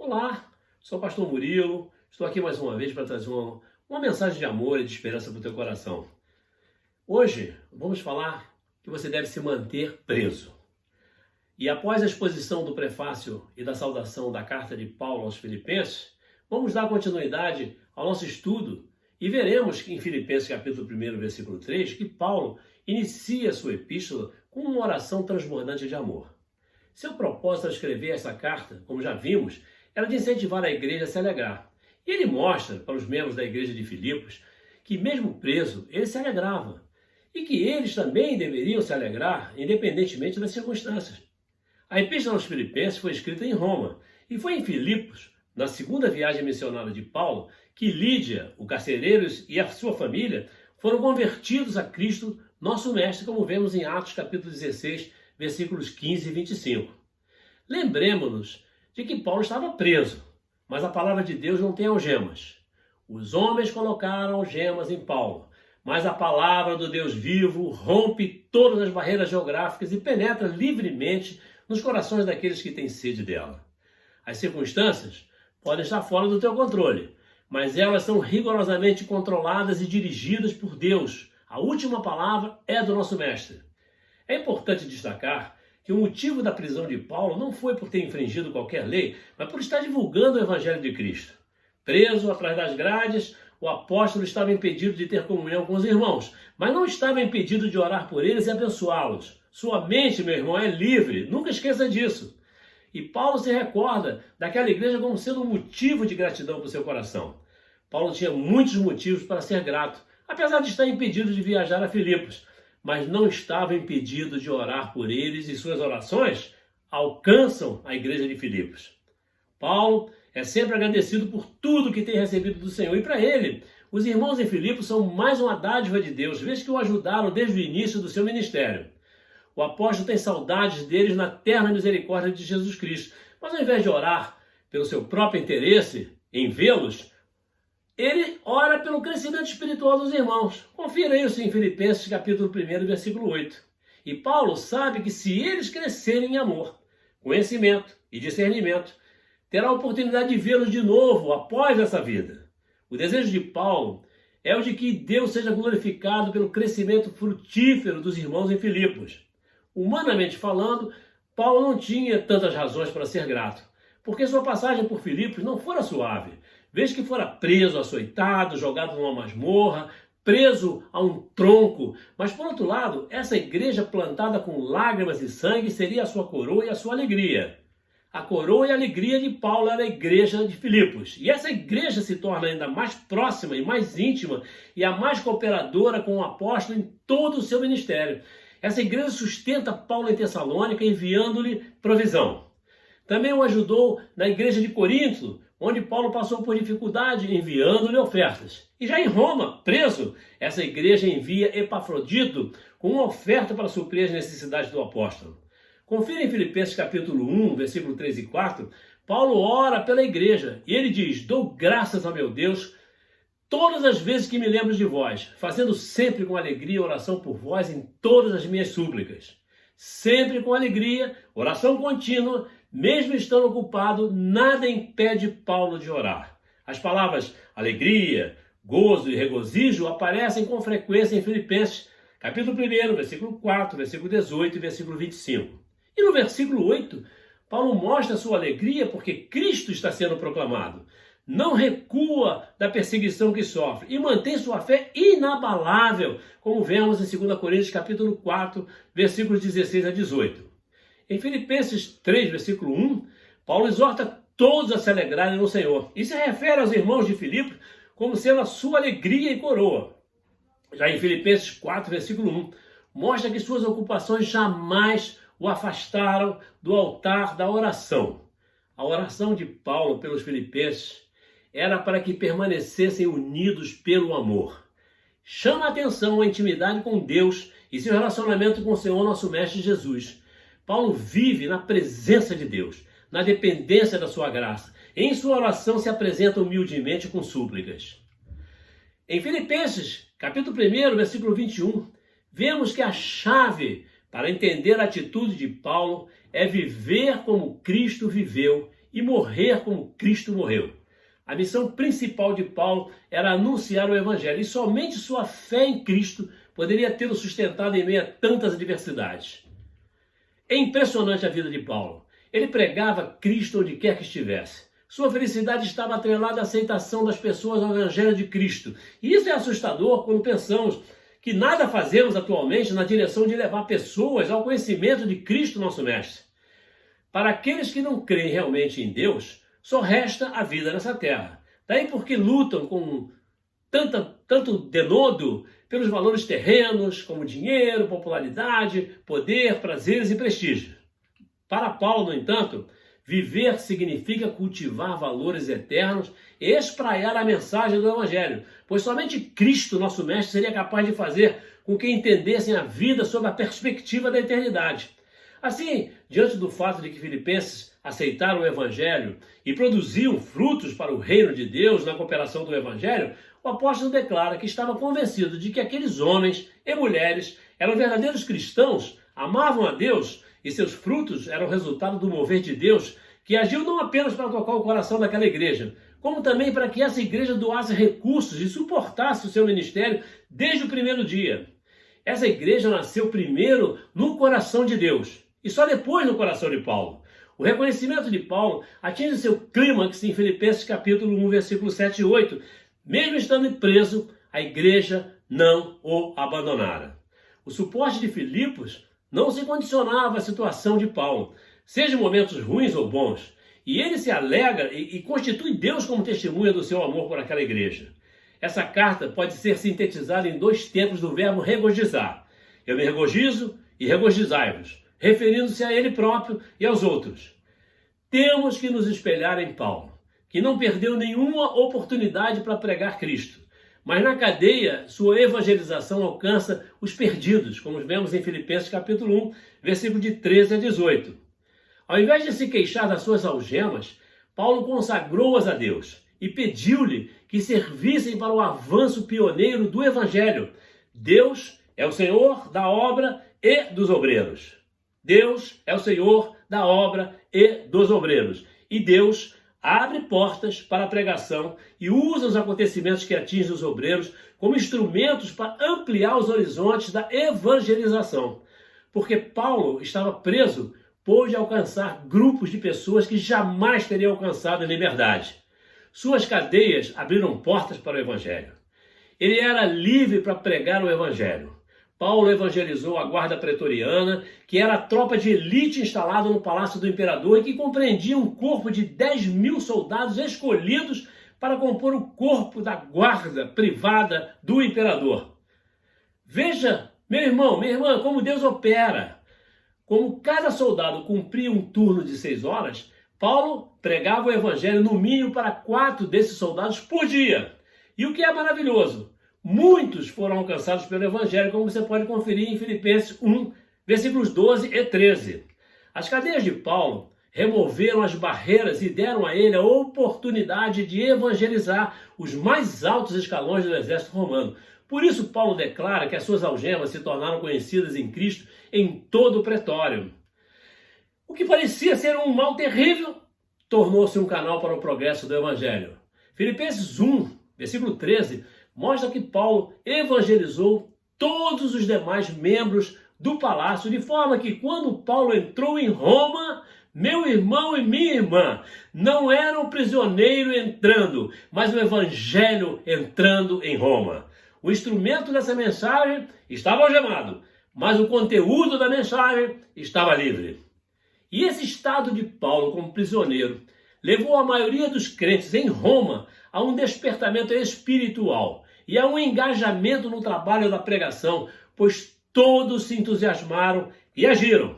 Olá, sou o pastor Murilo, estou aqui mais uma vez para trazer uma mensagem de amor e de esperança para o teu coração. Hoje vamos falar que você deve se manter preso. E após a exposição do prefácio e da saudação da carta de Paulo aos Filipenses, vamos dar continuidade ao nosso estudo e veremos que em Filipenses capítulo 1, versículo 3, que Paulo inicia sua epístola com uma oração transbordante de amor. Seu propósito ao escrever essa carta, como já vimos, era de incentivar a igreja a se alegrar. E ele mostra para os membros da igreja de Filipos que, mesmo preso, ele se alegrava. E que eles também deveriam se alegrar, independentemente das circunstâncias. A epístola aos Filipenses foi escrita em Roma, e foi em Filipos, na segunda viagem missionária de Paulo, que Lídia, o carcereiro e a sua família foram convertidos a Cristo, nosso Mestre, como vemos em Atos capítulo 16, versículos 15 e 25. Lembremos-nos de que Paulo estava preso, mas a palavra de Deus não tem algemas. Os homens colocaram algemas em Paulo, mas a palavra do Deus vivo rompe todas as barreiras geográficas e penetra livremente nos corações daqueles que têm sede dela. As circunstâncias podem estar fora do teu controle, mas elas são rigorosamente controladas e dirigidas por Deus. A última palavra é do nosso Mestre. É importante destacar que o motivo da prisão de Paulo não foi por ter infringido qualquer lei, mas por estar divulgando o Evangelho de Cristo. Preso atrás das grades, o apóstolo estava impedido de ter comunhão com os irmãos, mas não estava impedido de orar por eles e abençoá-los. Sua mente, meu irmão, é livre, nunca esqueça disso. E Paulo se recorda daquela igreja como sendo um motivo de gratidão para o seu coração. Paulo tinha muitos motivos para ser grato, apesar de estar impedido de viajar a Filipos, mas não estava impedido de orar por eles e suas orações alcançam a igreja de Filipos. Paulo é sempre agradecido por tudo que tem recebido do Senhor e para ele, os irmãos em Filipos são mais uma dádiva de Deus, vez que o ajudaram desde o início do seu ministério. O apóstolo tem saudades deles na terna misericórdia de Jesus Cristo, mas ao invés de orar pelo seu próprio interesse em vê-los, ele ora pelo crescimento espiritual dos irmãos. Confira isso em Filipenses capítulo 1, versículo 8. E Paulo sabe que se eles crescerem em amor, conhecimento e discernimento, terá a oportunidade de vê-los de novo após essa vida. O desejo de Paulo é o de que Deus seja glorificado pelo crescimento frutífero dos irmãos em Filipos. Humanamente falando, Paulo não tinha tantas razões para ser grato, porque sua passagem por Filipos não fora suave. Vez que fora preso, açoitado, jogado numa masmorra, preso a um tronco. Mas, por outro lado, essa igreja plantada com lágrimas e sangue seria a sua coroa e a sua alegria. A coroa e a alegria de Paulo era a igreja de Filipos. E essa igreja se torna ainda mais próxima e mais íntima e a mais cooperadora com o apóstolo em todo o seu ministério. Essa igreja sustenta Paulo em Tessalônica, enviando-lhe provisão. Também o ajudou na igreja de Corinto, onde Paulo passou por dificuldade, enviando-lhe ofertas. E já em Roma, preso, essa igreja envia Epafrodito com uma oferta para suprir as necessidades do apóstolo. Confira em Filipenses capítulo 1, versículo 3 e 4, Paulo ora pela igreja e ele diz: dou graças a meu Deus todas as vezes que me lembro de vós, fazendo sempre com alegria oração por vós em todas as minhas súplicas. Sempre com alegria, oração contínua, mesmo estando ocupado, nada impede Paulo de orar. As palavras alegria, gozo e regozijo aparecem com frequência em Filipenses, capítulo 1, versículo 4, versículo 18 e versículo 25. E no versículo 8, Paulo mostra sua alegria porque Cristo está sendo proclamado. Não recua da perseguição que sofre e mantém sua fé inabalável, como vemos em 2 Coríntios capítulo 4, versículos 16 a 18. Em Filipenses 3, versículo 1, Paulo exorta todos a se alegrarem no Senhor e se refere aos irmãos de Filipos como sendo a sua alegria e coroa. Já em Filipenses 4, versículo 1, mostra que suas ocupações jamais o afastaram do altar da oração. A oração de Paulo pelos filipenses era para que permanecessem unidos pelo amor. Chama a atenção a intimidade com Deus e seu relacionamento com o Senhor nosso Mestre Jesus. Paulo vive na presença de Deus, na dependência da sua graça. Em sua oração se apresenta humildemente com súplicas. Em Filipenses, capítulo 1, versículo 21, vemos que a chave para entender a atitude de Paulo é viver como Cristo viveu e morrer como Cristo morreu. A missão principal de Paulo era anunciar o Evangelho, e somente sua fé em Cristo poderia tê-lo sustentado em meio a tantas adversidades. É impressionante a vida de Paulo. Ele pregava Cristo onde quer que estivesse. Sua felicidade estava atrelada à aceitação das pessoas ao Evangelho de Cristo. E isso é assustador quando pensamos que nada fazemos atualmente na direção de levar pessoas ao conhecimento de Cristo, nosso Mestre. Para aqueles que não creem realmente em Deus, só resta a vida nessa terra. Daí porque lutam com tanto denodo pelos valores terrenos, como dinheiro, popularidade, poder, prazeres e prestígio. Para Paulo, no entanto, viver significa cultivar valores eternos e espraiar a mensagem do Evangelho, pois somente Cristo, nosso Mestre, seria capaz de fazer com que entendessem a vida sob a perspectiva da eternidade. Assim, diante do fato de que filipenses aceitaram o Evangelho e produziam frutos para o reino de Deus na cooperação do Evangelho, o apóstolo declara que estava convencido de que aqueles homens e mulheres eram verdadeiros cristãos, amavam a Deus e seus frutos eram resultado do mover de Deus, que agiu não apenas para tocar o coração daquela igreja, como também para que essa igreja doasse recursos e suportasse o seu ministério desde o primeiro dia. Essa igreja nasceu primeiro no coração de Deus e só depois no coração de Paulo. O reconhecimento de Paulo atinge seu clímax em Filipenses capítulo 1, versículo 7 e 8. Mesmo estando preso, a igreja não o abandonara. O suporte de Filipos não se condicionava à situação de Paulo, seja em momentos ruins ou bons, e ele se alegra e constitui Deus como testemunha do seu amor por aquela igreja. Essa carta pode ser sintetizada em dois tempos do verbo regozijar. Eu me regozijo e regozijai-vos, referindo-se a ele próprio e aos outros. Temos que nos espelhar em Paulo, que não perdeu nenhuma oportunidade para pregar Cristo. Mas na cadeia, sua evangelização alcança os perdidos, como vemos em Filipenses capítulo 1, versículo de 13 a 18. Ao invés de se queixar das suas algemas, Paulo consagrou-as a Deus e pediu-lhe que servissem para o avanço pioneiro do Evangelho. Deus é o Senhor da obra e dos obreiros. Deus é o Senhor da obra e dos obreiros. E Deus abre portas para a pregação e usa os acontecimentos que atingem os obreiros como instrumentos para ampliar os horizontes da evangelização. Porque Paulo estava preso, pôde alcançar grupos de pessoas que jamais teriam alcançado a liberdade. Suas cadeias abriram portas para o Evangelho. Ele era livre para pregar o Evangelho. Paulo evangelizou a guarda pretoriana, que era a tropa de elite instalada no palácio do imperador e que compreendia um corpo de 10.000 soldados escolhidos para compor o corpo da guarda privada do imperador. Veja, meu irmão, minha irmã, como Deus opera. Como cada soldado cumpria um turno de 6 horas, Paulo pregava o evangelho no mínimo para 4 desses soldados por dia. E o que é maravilhoso, muitos foram alcançados pelo evangelho, como você pode conferir em Filipenses 1, versículos 12 e 13. As cadeias de Paulo removeram as barreiras e deram a ele a oportunidade de evangelizar os mais altos escalões do exército romano. Por isso, Paulo declara que as suas algemas se tornaram conhecidas em Cristo em todo o pretório. O que parecia ser um mal terrível tornou-se um canal para o progresso do evangelho. Filipenses 1, versículo 13, mostra que Paulo evangelizou todos os demais membros do palácio, de forma que quando Paulo entrou em Roma, meu irmão e minha irmã, não era um prisioneiro entrando, mas o evangelho entrando em Roma. O instrumento dessa mensagem estava algemado, mas o conteúdo da mensagem estava livre. E esse estado de Paulo como prisioneiro levou a maioria dos crentes em Roma a um despertamento espiritual e a um engajamento no trabalho da pregação, pois todos se entusiasmaram e agiram,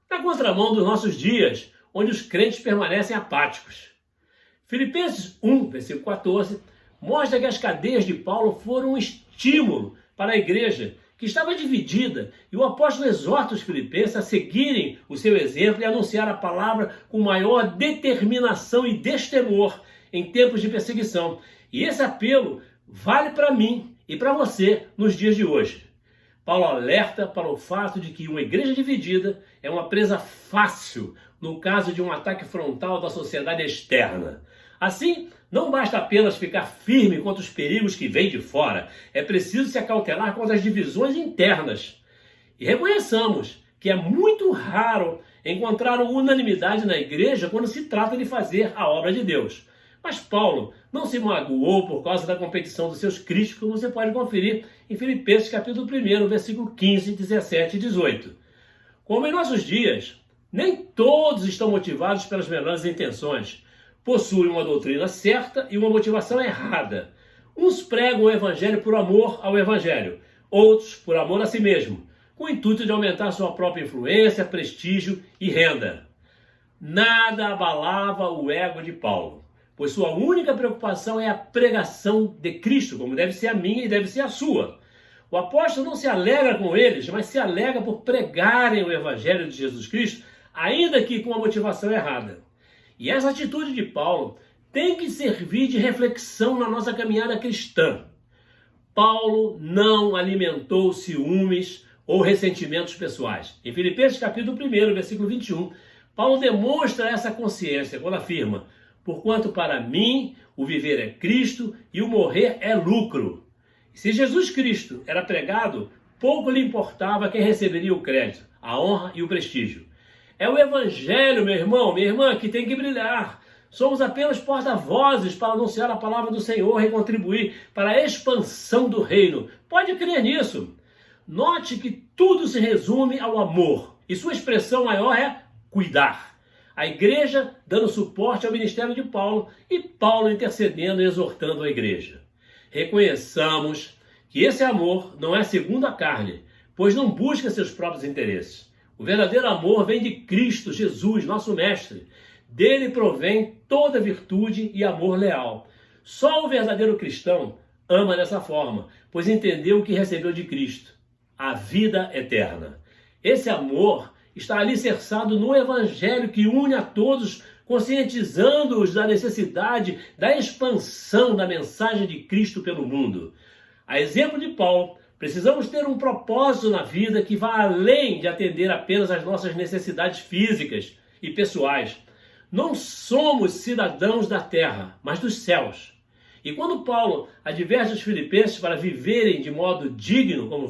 na contramão dos nossos dias, onde os crentes permanecem apáticos. Filipenses 1, versículo 14, mostra que as cadeias de Paulo foram um estímulo para a igreja, que estava dividida, e o apóstolo exorta os filipenses a seguirem o seu exemplo e anunciar a palavra com maior determinação e destemor em tempos de perseguição. E esse apelo vale para mim e para você nos dias de hoje. Paulo alerta para o fato de que uma igreja dividida é uma presa fácil no caso de um ataque frontal da sociedade externa. Assim, não basta apenas ficar firme contra os perigos que vêm de fora, é preciso se acautelar contra as divisões internas. E reconheçamos que é muito raro encontrar unanimidade na igreja quando se trata de fazer a obra de Deus. Mas Paulo não se magoou por causa da competição dos seus críticos, como você pode conferir em Filipenses capítulo 1, versículo 15, 17 e 18. Como em nossos dias, nem todos estão motivados pelas melhores intenções. Possuem uma doutrina certa e uma motivação errada. Uns pregam o evangelho por amor ao evangelho, outros por amor a si mesmo, com o intuito de aumentar sua própria influência, prestígio e renda. Nada abalava o ego de Paulo, pois sua única preocupação é a pregação de Cristo, como deve ser a minha e deve ser a sua. O apóstolo não se alegra com eles, mas se alegra por pregarem o evangelho de Jesus Cristo, ainda que com a motivação errada. E essa atitude de Paulo tem que servir de reflexão na nossa caminhada cristã. Paulo não alimentou ciúmes ou ressentimentos pessoais. Em Filipenses capítulo 1, versículo 21, Paulo demonstra essa consciência quando afirma: porquanto para mim o viver é Cristo e o morrer é lucro. E se Jesus Cristo era pregado, pouco lhe importava quem receberia o crédito, a honra e o prestígio. É o evangelho, meu irmão, minha irmã, que tem que brilhar. Somos apenas porta-vozes para anunciar a palavra do Senhor e contribuir para a expansão do reino. Pode crer nisso. Note que tudo se resume ao amor, e sua expressão maior é cuidar. A igreja dando suporte ao ministério de Paulo e Paulo intercedendo e exortando a igreja. Reconheçamos que esse amor não é segundo a carne, pois não busca seus próprios interesses. O verdadeiro amor vem de Cristo Jesus, nosso mestre. Dele provém toda virtude e amor leal. Só o verdadeiro cristão ama dessa forma, pois entendeu o que recebeu de Cristo, a vida eterna. Esse amor está alicerçado no evangelho que une a todos, conscientizando-os da necessidade da expansão da mensagem de Cristo pelo mundo. A exemplo de Paulo, precisamos ter um propósito na vida que vá além de atender apenas às nossas necessidades físicas e pessoais. Não somos cidadãos da terra, mas dos céus. E quando Paulo adverte os filipenses para viverem de modo digno, como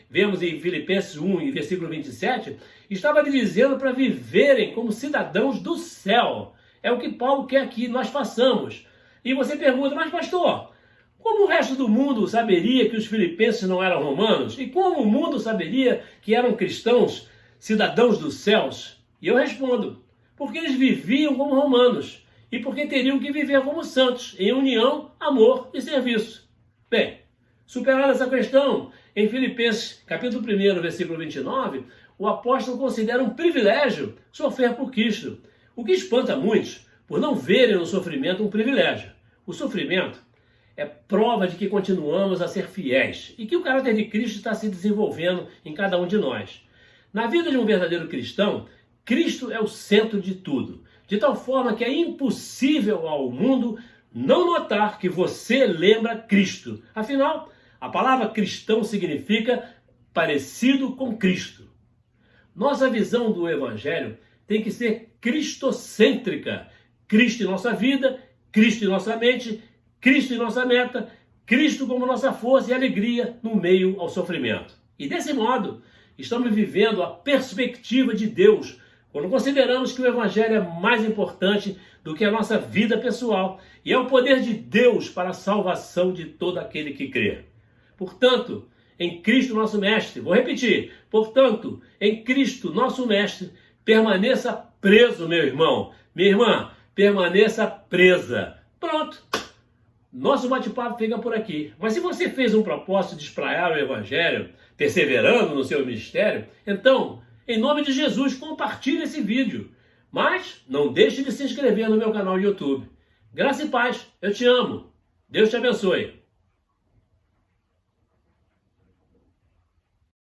vemos em Filipenses 1, em versículo 27, estava lhe dizendo para viverem como cidadãos do céu. É o que Paulo quer que nós façamos. E você pergunta: mas pastor, como o resto do mundo saberia que os filipenses não eram romanos? E como o mundo saberia que eram cristãos, cidadãos dos céus? E eu respondo: porque eles viviam como romanos e porque teriam que viver como santos, em união, amor e serviço. Bem, superada essa questão, em Filipenses capítulo 1, versículo 29, o apóstolo considera um privilégio sofrer por Cristo, o que espanta muitos por não verem no sofrimento um privilégio. O sofrimento é prova de que continuamos a ser fiéis e que o caráter de Cristo está se desenvolvendo em cada um de nós. Na vida de um verdadeiro cristão, Cristo é o centro de tudo, de tal forma que é impossível ao mundo não notar que você lembra Cristo. Afinal, a palavra cristão significa parecido com Cristo. Nossa visão do Evangelho tem que ser cristocêntrica. Cristo em nossa vida, Cristo em nossa mente, Cristo em nossa meta, Cristo como nossa força e alegria no meio ao sofrimento. E desse modo, estamos vivendo a perspectiva de Deus, quando consideramos que o Evangelho é mais importante do que a nossa vida pessoal e é o poder de Deus para a salvação de todo aquele que crê. Portanto, em Cristo nosso Mestre, vou repetir, portanto, em Cristo nosso Mestre, permaneça preso, meu irmão, minha irmã, permaneça presa. Pronto! Nosso bate-papo fica por aqui. Mas se você fez um propósito de espraiar o Evangelho, perseverando no seu ministério, então, em nome de Jesus, compartilhe esse vídeo. Mas não deixe de se inscrever no meu canal do YouTube. Graça e paz, eu te amo. Deus te abençoe.